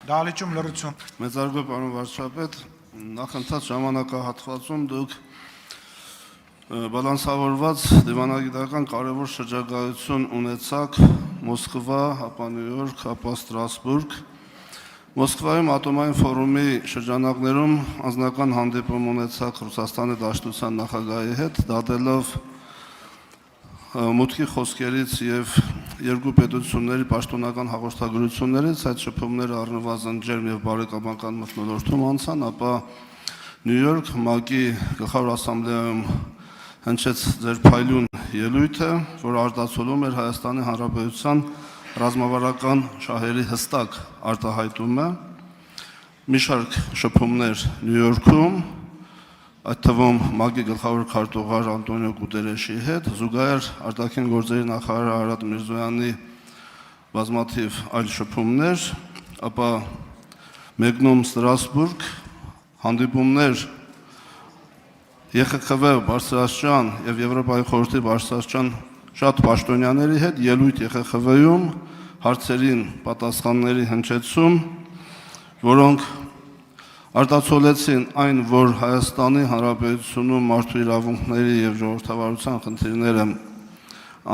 Դահլիճում լռություն։ Մեծարգո պարոն վարչապետ, նախընթաց ժամանակահատվածում դուք բալանսավորված դիվանագիտական կարևոր շրջագայություն ունեցաք Մոսկվա, ապա Նյու Յորք, ապա Ստրասբուրգ։ Մոսկվայում ատոմային ֆորումի շրջանակներում անձնական հանդիպում ունեցաք Ռուսաստանի Դաշնության նախագահի հետ, դատելով մուտքի խոսքերից եւ երկու պետությունների պաշտոնական հաղորդագրություններից այդ շփումները առնվազն ջերմ եւ բարեկամական մթնոլորտում անցան, ապա Նյու Յորք ՄԱԿ-ի գլխավոր ասամբլեայում հնչեց ձեր փայլուն ելույթը, որ արտացոլում էր Հայաստանի Հանրապետության ռազմավարական շահերի հստակ արտահայտումը, մի շարք շփումներ Նյու Յորքում, այդ թվում ՄԱԿ-ի գլխավոր քարտուղար Անտոնիո Գուտերեշի հետ, զուգահեռ արտաքին գործերի նախարար Արադ Միրզոյանի բազմաթիվ այլ շփումներ, ապա մեկնում Ստրասբուրգ, հանդիպումներ ԵԽԽՎ բարձրաստիճան եւ Եվրոպայի խորհրդի բարձրաստիճան շատ պաշտոնյաների հետ, ելույթ ԵԽԽՎ-ում, հարցերին պատասխանների հնչեցում, որոնք արտացոլեցին այն, որ Հայաստանի Հանրապետությունում մարդու իրավունքների եւ ժողովրդավարության խնդիրները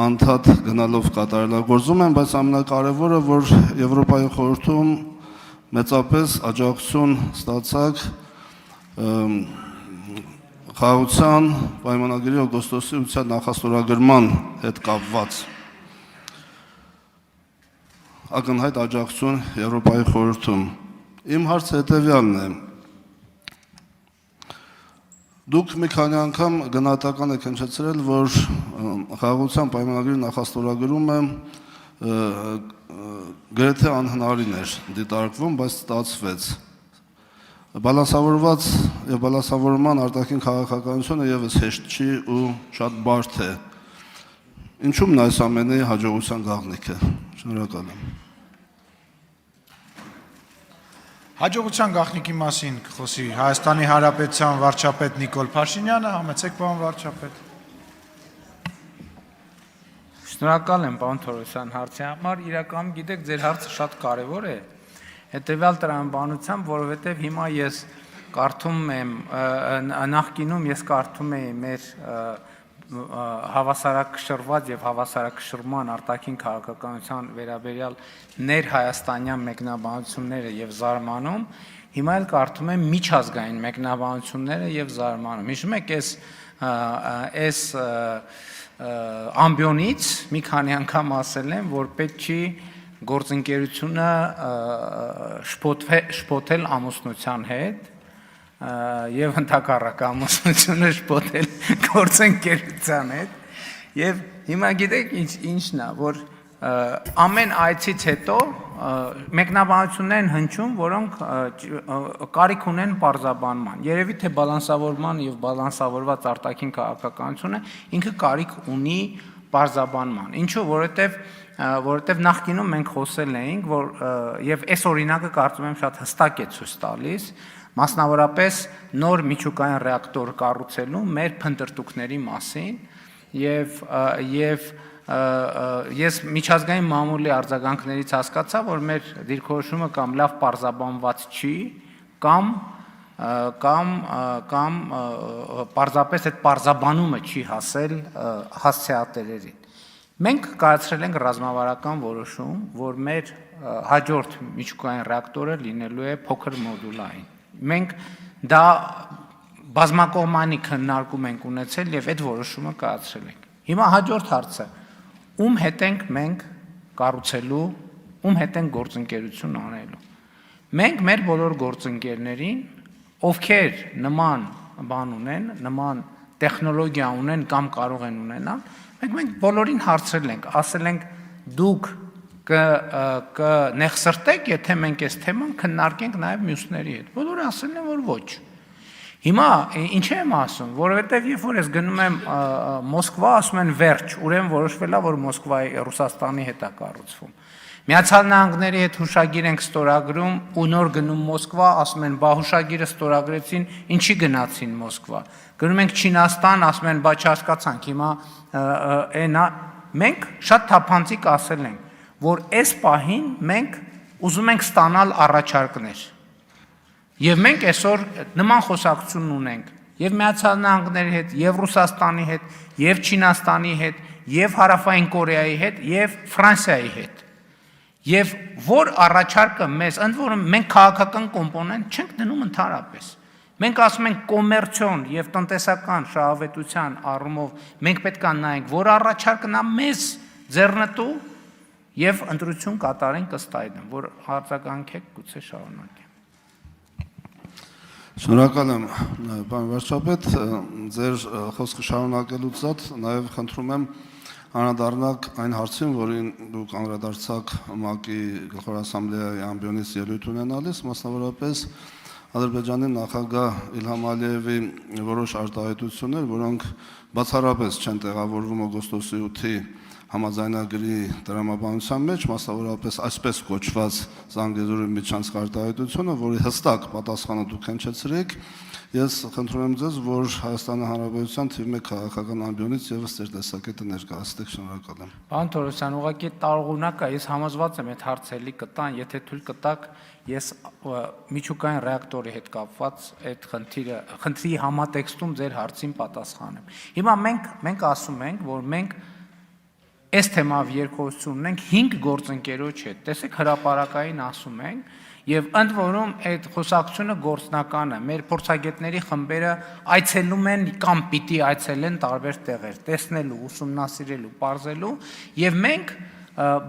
անդադ գնալով կատարելագործում են, բայց ամենակարևորը, որ Եվրոպայի խորհրդում մեծապես աջակցություն ստացակ խաղաղության պայմանագրի օգոստոսի 8-ի նախաստորագրման հետ կապված ակնհայտ աջակցություն Եվրոպայի խորհրդում։ Իմ հարցը հետևյալն է. Դուք մի քանի անգամ գնահատական եք հնչեցրել, որ խաղաղության պայմանագրի նախաստորագրումը գրեթե անհնարին էր դիտարկվում, բայց ստացվեց։ Բալանսավորված եւ բալանսավորման արտաքին քաղաքականությունը եւս հեշտ չի ու շատ բարդ է։ Ինչու՞մն այս ամենի հաջողության գաղտնիքը։ Շնորհակալ եմ։ Հաջողության գաղտնիքի մասին կխոսի Հայաստանի Հանրապետության վարչապետ Նիկոլ Փաշինյանը, համեցեք պարոն վարչապետ։ Շնորհակալ եմ պարոն Թորոսյան հարցի համար, իրականում գիտեք ձեր հարցը շատ կարևոր է, հետևյալ տրամաբանությամբ, որովհետև հիմա ես կարդում եմ, նախկինում ես կարդում էի մեր հավասարակշռված եւ հավասարակշռման արտաքին քաղաքականության վերաբերյալ ներհայաստանյան մեկնաբանությունները եւ զարմանում, հիմա էլ կարդում եմ միջազգային մեկնաբանությունները եւ զարմանում։ Հիշում եք այս ամբիոնից մի քանի անգամ ասել եմ, որ պետք չի գործընկերությունը շփոթել ամուսնության հետ եւ ընդհակառակ ամուսնությունը շփոթել գործընկերության հետ եւ հիմա գիտեք ինչն է, որ ամեն այցից հետո մեկնաբանություններ են հնչում, որոնք կարիք ունեն պարզաբանման։ Երևի թե բալանսավորման եւ բալանսավորված արտաքին քաղաքականությունը ինքը կարիք ունի պարզաբանման։ Ինչու՞, որովհետեւ նախկինում մենք խոսել էինք, որ եւ այս օրինակը կարծում եմ շատ հստակ է ցույց տալիս, մասնավորապես նոր միջուկային ռեակտոր կառուցելու մեր փնտրտուքների մասին եւ ես միջազգային մամուլի արձագանքներից հասկացա, որ մեր դիրքորոշումը կամ լավ պարզաբանված չի, կամ պարզապես այդ պարզաբանումը չի հասել հասցեատերերին։ Մենք կայացրել ենք ռազմավարական որոշում, որ մեր հաջորդ միջուկային ռեակտորը լինելու է փոքր մոդուլային։ Մենք դա բազմակողմանի քննարկում ենք ունեցել եւ այդ որոշումը կայացրել ենք։ Հիմա հաջորդ հարցը. ում հետ ենք մենք կառուցելու, ում հետ ենք գործընկերություն անելու։ Մենք մեր բոլոր գործընկերներին, ովքեր նման բան ունեն, նման տեխնոլոգիա ունեն կամ կարող են ունենալ, մենք բոլորին հարցրել ենք, ասել ենք դուք կնեղսրտեք, եթե մենք այս թեման քննարկենք նաև մյուսների հետ։ Բոլորը ասել են, որ ոչ։ Հիմա ինչ եմ ասում, որովհետև երբ որ ես գնում եմ Մոսկվա, ասում են վերջ, ուրեմն որոշվել է, որ Մոսկվայի Ռուսաստանի հետ է կառուցվում։ Միացյալ Նահանգների հետ հուշագիր ենք ստորագրում ու նոր գնում Մոսկվա, ասում են, բա հուշագիրը ստորագրեցին, ինչի գնացին Մոսկվա։ Գնում ենք Չինաստան, ասում են, բա չհասկացանք, հիմա այնա մենք շատ թափանցիկ ասել ենք, որ այս պահին մենք ուզում ենք ստանալ առաջարկներ։ Եվ մենք այսօր նման խոսակցություն ունենք եւ Միացյալ Նահանգների հետ, եւ Ռուսաստանի հետ, եւ Չինաստանի հետ, եւ Հարավային Կորեայի հետ, եւ Ֆրանսիայի հետ։ Եվ որ առաջարկը մեզ, ընդ որում մենք քաղաքական կոմպոնենտ չենք դնում ընդհանրապես։ Մենք ասում ենք կոմերցիոն եւ տնտեսական շահավետության առումով մենք պետք է նայենք, որ առաջարկն է մեզ ձեռնտու եւ ընտրություն կատարենք ըստ այդմ, որ արձագանքեք գուցե շարունակենք։ Շնորհակալ եմ, պարոն վարչապետ, ձեր խոսքը շարունակելուց զատ նաև խնդրում եմ անդրադառնալ այն հարցին, որին դուք անդրադարձաք ՄԱԿ-ի Գլխավոր ասամբլեայի ամբիոնից ելույթ ունենալիս, մասնավորապես Ադրբեջանի նախագահ Իլհամ Ալիևի որոշ արտահայտություններ, որոնք բացառապես չեն տեղավորվում օգոստոսի 8-ի համաձայնագրի տրամաբանության մեջ, մասնավորապես այսպես կոչված Զանգեզուրի միջանցք արտահայտությունը, որի հստակ պատասխանը դուք հնչեցրիք, ես խնդրում եմ ձեզ, որ Հայաստանի Հանրապետության թիվ 1 քաղաքական ամբիոնից եւս ձեր տեսակետը ներկայացնեք, շնորհակալ եմ։ Պարոն Թորոսյան, ուղղակի տարողունակ է, ես համոզված եմ այդ հարցերի կտան, եթե թույլ կտաք, ես միջուկային ռեակտորի հետ կապված այդ խնդրի համատեքստում ձեր հարցին պատասխանեմ։ Հիմա մենք ասում ենք, որ մենք այս թեմայով երկխոսություն ունենք 5 գործընկերոջ հետ։ Տեսեք, հրապարակային ասում ենք, եւ ընդ որում այդ խոսակցությունը գործնական է։ Մեր փորձագետների խմբերը այցելում են կամ պիտի այցելեն տարբեր տեղեր, տեսնելու, ուսումնասիրելու, պարզելու, եւ մենք,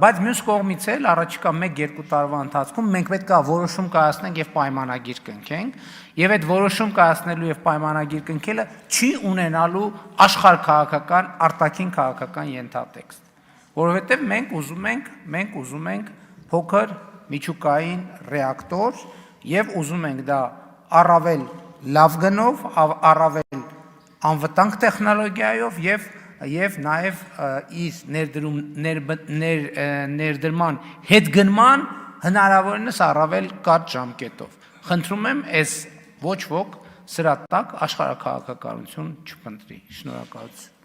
բայց մյուս կողմից էլ առաջիկա 1-2 տարվա ընթացքում մենք պետք է որոշում կայացնենք եւ պայմանագիր կնքենք, եւ այդ որոշում կայացնելու եւ պայմանագիր կնքելը չի ունենալու աշխարհքաղաքական, արտաքին քաղաքական ենթատեքստ, որովհետեւ մենք ուզում ենք փոքր միջուկային ռեակտոր եւ ուզում ենք դա առավել լավ գնով, առավել անվտանգ տեխնոլոգիայով եւ նաեւ իր ներդրման հետգնման հնարավորինս առավել կարճ ժամկետով։ Խնդրում եմ, այս ոչ ոք սրա տակ աշխարհաքաղաքականություն չփնտրի։ Շնորհակալություն։